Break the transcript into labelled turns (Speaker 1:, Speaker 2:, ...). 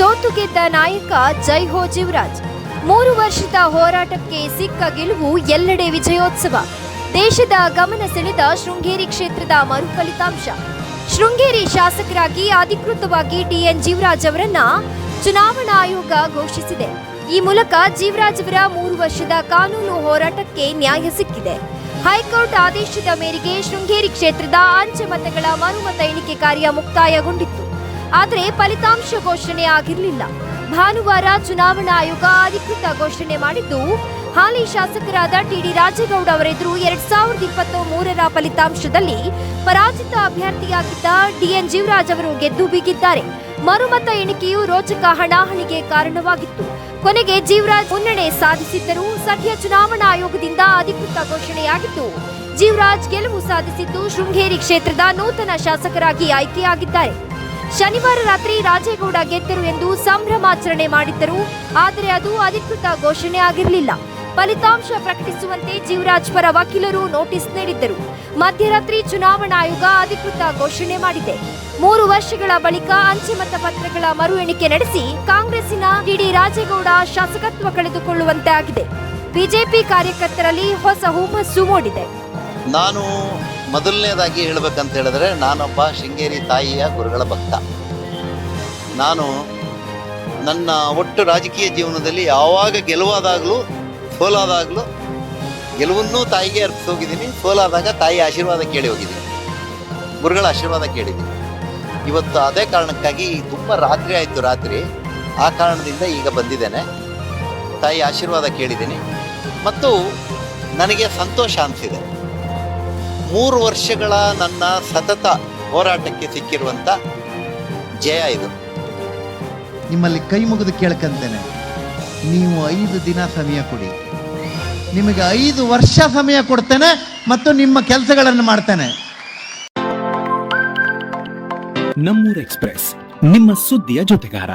Speaker 1: ಸೋತು ಗೆದ್ದ ನಾಯಕ ಜೈ ಹೋ ಜೀವರಾಜ್. 3 ವರ್ಷದ ಹೋರಾಟಕ್ಕೆ ಸಿಕ್ಕ ಗೆಲುವು, ಎಲ್ಲೆಡೆ ವಿಜಯೋತ್ಸವ. ದೇಶದ ಗಮನ ಸೆಳೆದ ಶೃಂಗೇರಿ ಕ್ಷೇತ್ರದ ಮರು ಫಲಿತಾಂಶ. ಶೃಂಗೇರಿ ಶಾಸಕರಾಗಿ ಅಧಿಕೃತವಾಗಿ ಟಿಎನ್ ಜೀವರಾಜ್ ಅವರನ್ನ ಚುನಾವಣಾ ಆಯೋಗ ಘೋಷಿಸಿದೆ. ಈ ಮೂಲಕ ಜೀವರಾಜ್ ಅವರ 3 ವರ್ಷದ ಕಾನೂನು ಹೋರಾಟಕ್ಕೆ ನ್ಯಾಯ ಸಿಕ್ಕಿದೆ. ಹೈಕೋರ್ಟ್ ಆದೇಶದ ಮೇರೆಗೆ ಶೃಂಗೇರಿ ಕ್ಷೇತ್ರದ ಅಂಚೆ ಮತಗಳ ಮರುಮತ ಎಣಿಕೆ ಕಾರ್ಯ ಮುಕ್ತಾಯಗೊಂಡಿತ್ತು. ಆದರೆ ಫಲಿತಾಂಶ ಘೋಷಣೆ ಆಗಿರಲಿಲ್ಲ. ಭಾನುವಾರ ಚುನಾವಣಾ ಆಯೋಗ ಅಧಿಕೃತ ಘೋಷಣೆ ಮಾಡಿದ್ದು, ಹಾಲಿ ಶಾಸಕರಾದ ಟಿಡಿ ರಾಜೇಗೌಡ ಅವರೆದುರು 2023ರ ಫಲಿತಾಂಶದಲ್ಲಿ ಪರಾಜಿತ ಅಭ್ಯರ್ಥಿಯಾಗಿದ್ದ ಟಿಎನ್ ಜೀವರಾಜ್ ಅವರು ಗೆದ್ದು ಬೀಗಿದ್ದಾರೆ. ಮರುಮತ ಎಣಿಕೆಯು ರೋಚಕ ಹಣಾಹಣಿಗೆ ಕಾರಣವಾಗಿತ್ತು. ಕೊನೆಗೆ ಜೀವರಾಜ್ ಮುನ್ನಡೆ ಸಾಧಿಸಿದ್ದರು. ಸದ್ಯ ಚುನಾವಣಾ ಆಯೋಗದಿಂದ ಅಧಿಕೃತ ಘೋಷಣೆಯಾಗಿದ್ದು, ಜೀವರಾಜ್ ಗೆಲುವು ಸಾಧಿಸಿದ್ದು ಶೃಂಗೇರಿ ಕ್ಷೇತ್ರದ ನೂತನ ಶಾಸಕರಾಗಿ ಆಯ್ಕೆಯಾಗಿದ್ದಾರೆ. ಶನಿವಾರ ರಾತ್ರಿ ರಾಜೇಗೌಡ ಗೆದ್ದರು ಎಂದು ಸಂಭ್ರಮಾಚರಣೆ ಮಾಡಿದ್ದರು. ಆದರೆ ಅದು ಅಧಿಕೃತ ಘೋಷಣೆ ಆಗಿರಲಿಲ್ಲ. ಫಲಿತಾಂಶ ಪ್ರಕಟಿಸುವಂತೆ ಜೀವರಾಜ್ ಪರ ವಕೀಲರು ನೋಟಿಸ್ ನೀಡಿದ್ದರು. ಮಧ್ಯರಾತ್ರಿ ಚುನಾವಣಾ ಆಯೋಗ ಅಧಿಕೃತ ಘೋಷಣೆ ಮಾಡಿದೆ. 3 ವರ್ಷಗಳ ಬಳಿಕ ಅಂಚೆ ಮತಪತ್ರಗಳ ಮರು ಎಣಿಕೆ ನಡೆಸಿ ಕಾಂಗ್ರೆಸ್ಸಿನ ಟಿಡಿ ರಾಜೇಗೌಡ ಶಾಸಕತ್ವ ಕಳೆದುಕೊಳ್ಳುವಂತೆ ಆಗಿದೆ. ಬಿಜೆಪಿ ಕಾರ್ಯಕರ್ತರಲ್ಲಿ ಹೊಸ ಹುಮ್ಮಸ್ಸು ಮೂಡಿದೆ.
Speaker 2: ನಾನು ಮೊದಲನೇದಾಗಿ ಹೇಳಬೇಕಂತ ಹೇಳಿದ್ರೆ, ನಾನೊಬ್ಬ ಶೃಂಗೇರಿ ತಾಯಿಯ ಗುರುಗಳ ಭಕ್ತ. ನಾನು ನನ್ನ ಒಟ್ಟು ರಾಜಕೀಯ ಜೀವನದಲ್ಲಿ ಯಾವಾಗ ಗೆಲುವಾದಾಗಲೂ ಸೋಲಾದಾಗಲೂ ಗೆಲುವನ್ನೂ ತಾಯಿಗೆ ಅರ್ಪಿಸೋಗಿದ್ದೀನಿ. ಸೋಲಾದಾಗ ತಾಯಿ ಆಶೀರ್ವಾದ ಕೇಳಿ ಹೋಗಿದ್ದೀನಿ, ಗುರುಗಳ ಆಶೀರ್ವಾದ ಕೇಳಿದ್ದೀನಿ. ಇವತ್ತು ಅದೇ ಕಾರಣಕ್ಕಾಗಿ ತುಂಬ ರಾತ್ರಿ ಆಯಿತು. ಆ ಕಾರಣದಿಂದ ಈಗ ಬಂದಿದ್ದೇನೆ. ತಾಯಿ ಆಶೀರ್ವಾದ ಕೇಳಿದ್ದೀನಿ ಮತ್ತು ನನಗೆ ಸಂತೋಷ ಅನಿಸಿದೆ. 3 ವರ್ಷಗಳ ನನ್ನ ಸತತ ಹೋರಾಟಕ್ಕೆ ಸಿಕ್ಕಿರುವಂಥ ಜಯ ಇದು.
Speaker 3: ನಿಮ್ಮಲ್ಲಿ ಕೈ ಮುಗಿದು ಕೇಳ್ಕಂತೇನೆ, ನೀವು 5 ದಿನ ಸಮಯ ಕೊಡಿ. ನಿಮಗೆ 5 ವರ್ಷ ಸಮಯ ಕೊಡ್ತೇನೆ ಮತ್ತು ನಿಮ್ಮ ಕೆಲಸಗಳನ್ನು ಮಾಡ್ತೇನೆ.
Speaker 4: ನಮ್ಮೂರು ಎಕ್ಸ್‌ಪ್ರೆಸ್, ನಿಮ್ಮ ಸುದ್ದಿಯ ಜೊತೆಗಾರ.